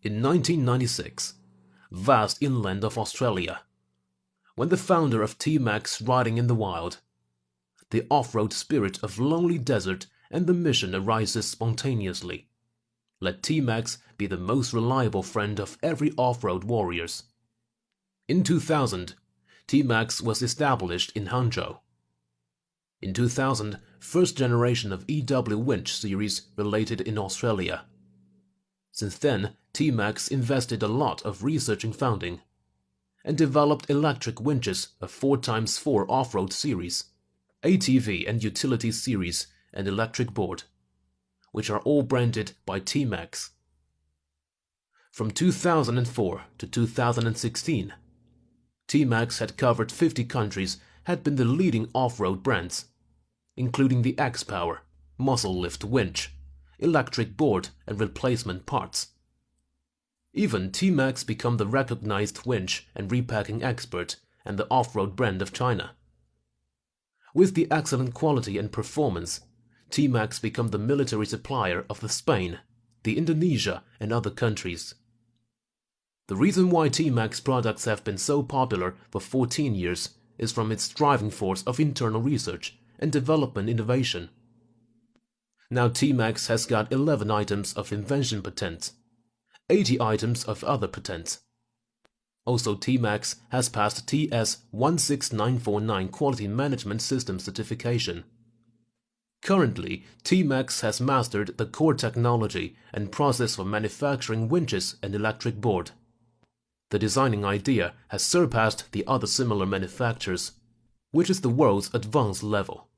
In 1996, vast inland of Australia, when the founder of T-Max riding in the wild, the off-road spirit of lonely desert and the mission arises spontaneously. Let T-Max be the most reliable friend of every off-road warriors. In 2000, T-Max was established in Hangzhou. In 2000, first generation of EW winch series related in Australia. Since then, T-Max invested a lot of research and founding, and developed electric winches of 4x4 off-road series, ATV and utility series, and electric board, which are all branded by T-Max. From 2004 to 2016, T-Max had covered 50 countries, had been the leading off-road brands, including the X-Power, muscle lift winch, electric board and replacement parts. Even T-Max became the recognized winch and repacking expert and the off-road brand of China. With the excellent quality and performance, T-Max became the military supplier of the Spain, the Indonesia and other countries. The reason why T-Max products have been so popular for 14 years is from its driving force of internal research and development innovation. Now T-Max has got 11 items of invention patents, 80 items of other patents. Also, T-Max has passed TS 16949 Quality Management System certification. Currently, T-Max has mastered the core technology and process for manufacturing winches and electric board. The designing idea has surpassed the other similar manufacturers, which is the world's advanced level.